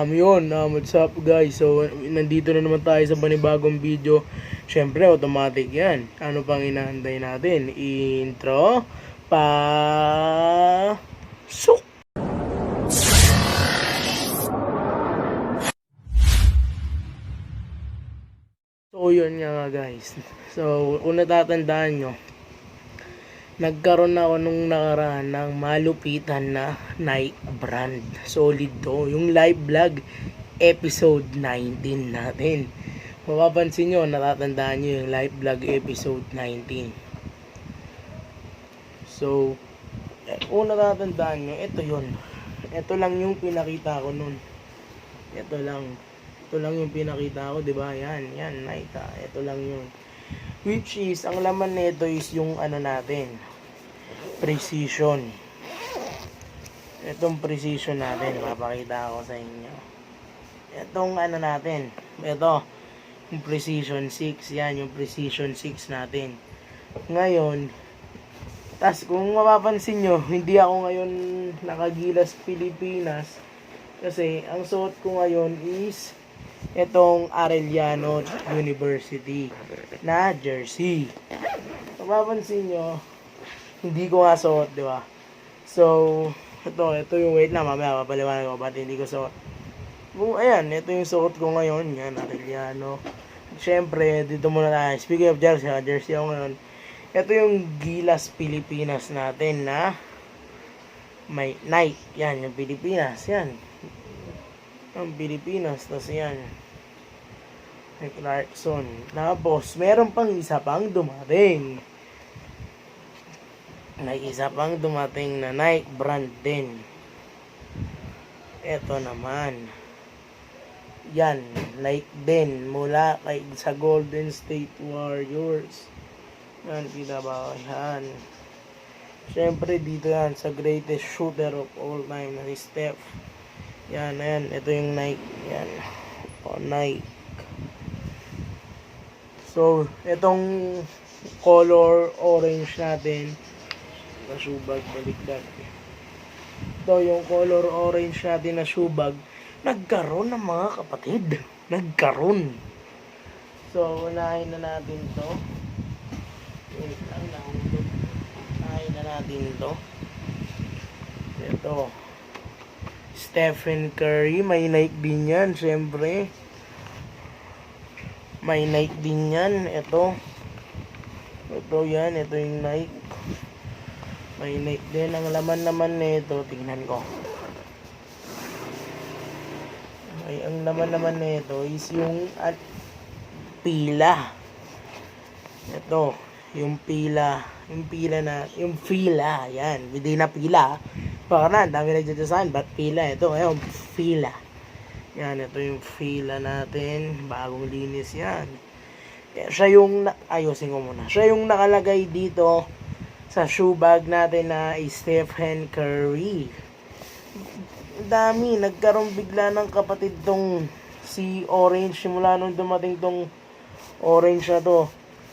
Yun, what's up guys? So, nandito na naman tayo sa panibagong video. Syempre, automatic yan. Ano pang inaantay natin? Intro, Suk! So, yun nga guys. So, kung natatandaan nyo, nagkaroon ako nung nakaraan ng malupitan na Nike brand. Solid to. Yung live vlog episode 19 natin. Mapapansin nyo, natatandaan nyo yung live vlog episode 19. So, kung natatandaan nyo, ito yun. Ito lang yung pinakita ko nun. Ito lang yung pinakita ko, diba? Yan, Nike. Ito lang yun. Which is, ang laman nito is yung ano natin, precision. Itong precision natin, mapakita ko sa inyo. Itong ano natin, ito, yung precision 6, yan, yung precision 6 natin. Ngayon, tas kung mapapansin nyo, hindi ako ngayon nakagilas Pilipinas, kasi ang suot ko ngayon is itong Arellano University na jersey. Mapapansin nyo, hindi ko nga suot, di ba? So, ito yung wait na, mamaya papaliwanag ko ba't hindi ko suot. Ayan, ito yung suot ko ngayon, yan, Arellano. Siyempre, dito muna tayo. Speaking of jersey ako ngayon. Ito yung Gilas Pilipinas natin na may Nike. Yan, yung Pilipinas, yan. Ang Pilipinas, tas yan. May Clarkson. Tapos, meron pang isa pang dumating. May isa pang dumating na Nike brand din. Ito naman. Yan, Nike din. Mula kay sa Golden State Warriors. Yan, kita ba? Yan. Siyempre, dito yan sa greatest shooter of all time na si Steph. Yan. Ito yung Nike. Yan. O, Nike. So, itong color orange natin. Na shoebag, balikdan. Ito yung color orange natin na shoebag. Nagkaroon ng mga kapatid. Nagkaroon. So, unahin na natin to. Wait lang. Unahin na natin to. Ito. Stephen Curry, may Nike din yan, syempre. May Nike din yan, ito yan, ito yung Nike. May Nike din, ang laman naman nito, tingnan ko. Ang laman naman nito is yung pila. Ito, yung pila, yan, hindi na pila. Baka na, dami nagdedesign, ba't pila? Ito, ngayon, fila. Yan, ito yung fila natin. Bagong linis yan. Siya yung, ayusin ko muna. Siya yung nakalagay dito sa shoe bag natin na Stephen Curry. Dami, nagkaroon bigla ng kapatid tong si Orange. Simula nung dumating tong Orange na to,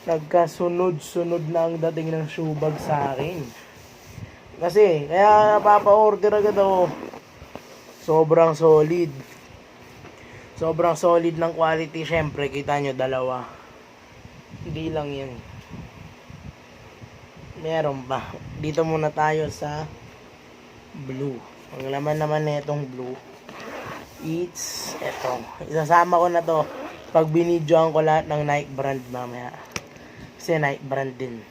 nagkasunod-sunod na ang dating ng shoe bag sa akin. Kasi, kaya papa-order agad ako. Sobrang solid. Sobrang solid ng quality. Syempre, kita nyo, dalawa. Hindi lang yan. Meron pa. Dito muna tayo sa blue. Ang laman naman na itong blue, it's eto. Isasama ko na to pag binidyoan ko lahat ng Nike brand mamaya. Kasi Nike brand din.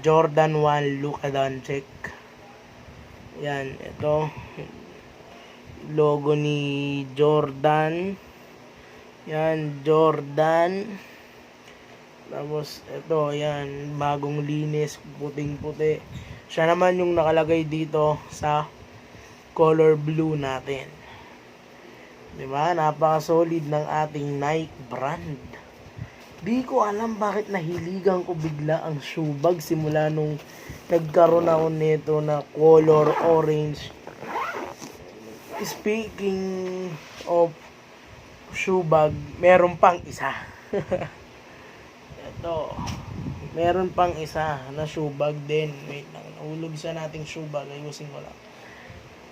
Jordan 1 Luka Doncic. Yan, ito logo ni Jordan. Yan, Jordan. Tapos ito, yan, bagong linis, puting-puti. Siya naman yung nakalagay dito sa color blue natin. Diba? Napaka-solid ng ating Nike brand. Di ko alam bakit nahiligan ko bigla ang shoe bag simula nung nagkaroon ako nito na color orange. Speaking of shoe bag, meron pang isa. Ito. Meron pang isa na shoe bag din. Wait lang. Nahulog sa nating shoe bag. Ayusin ko lang.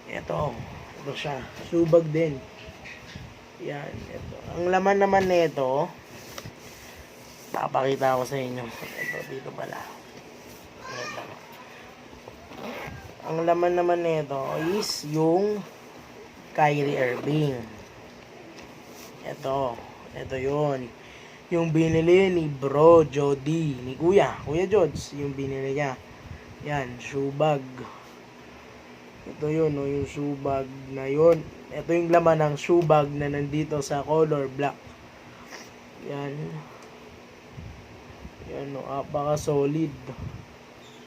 Ito. Ito siya. Shoebag din. Yan. Ito. Ang laman naman nito, papakita ko sa inyo. Ito, dito pala. Ito. Ang laman naman nito is yung Kyrie Irving. Ito. Ito yun. Yung binili ni Bro Jody. Ni Kuya Jods. Yung binili niya. Yan. Shoebag. Ito yun, no, yung shoebag na yun. Ito yung laman ng shoebag na nandito sa color black. Yan. Yan, no, apaka solid.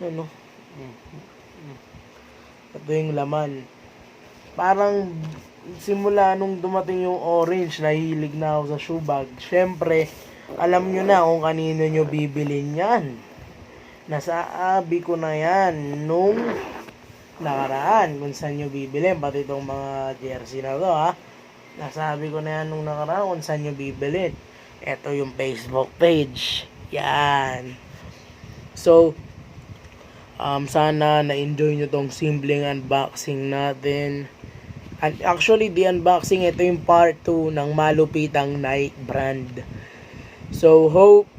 Yan, no. Ito yung laman. Parang simula nung dumating yung orange, nahilig na ako sa shoebag. Syempre, alam nyo na kung kanino nyo bibilin yan. Nasaabi ko na yan nung nakaraan kung saan nyo bibilin, pati itong mga jersey na to, ha. Nasabi ko na yan nung nakaraan kung saan nyo bibilin. Ito yung Facebook page. Yan. So, sana na-enjoy nyo tong simpleng unboxing natin. And actually, the unboxing, ito yung part 2 ng malupitang Nike brand. So, hope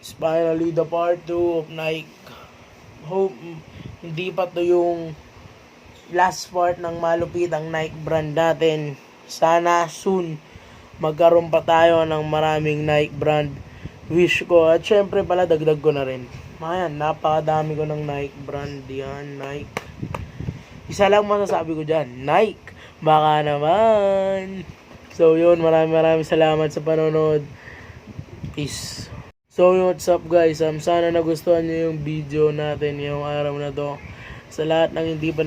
is finally the part 2 of Nike. Hope hindi pa to yung last part ng malupitang Nike brand natin. Sana soon magkaroon pa tayo ng maraming Nike brand. Wish ko. At syempre pala dagdag ko na rin. Ayan, napakadami ko ng Nike brand. Yan, Nike. Isa lang masasabi ko dyan, Nike. Baka naman. So yun, maraming salamat sa panonood. Peace. So what's up guys, sana nagustuhan nyo yung video natin yung araw na to. Sa lahat ng hindi pa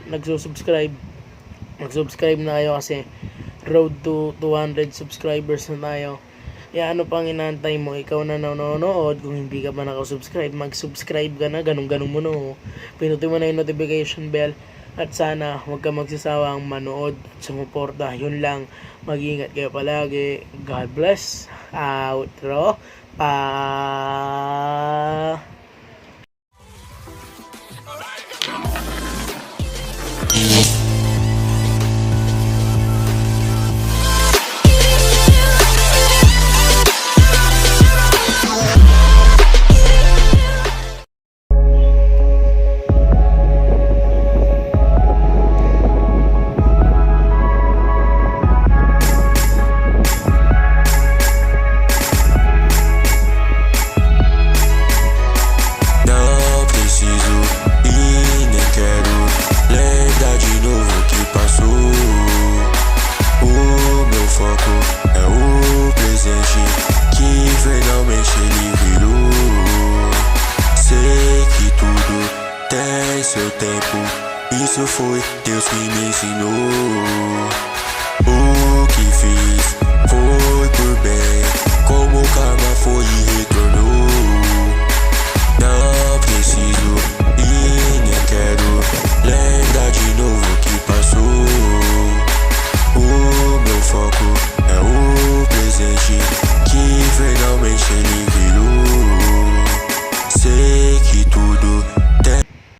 nagsusubscribe, mag-subscribe na kayo kasi road to 200 subscribers na tayo. Ano pang inaantay mo? Ikaw na nanonood. Kung hindi ka pa nakasubscribe, mag-subscribe ka na. Ganun mo no. Pinutin mo na yung notification bell. At sana huwag ka magsasawang manood at sumuporta. Yun lang. Mag-ingat kayo palagi. God bless. Outro. Seu tempo, isso foi Deus que me ensinou. O que fiz foi por bem, como o karma foi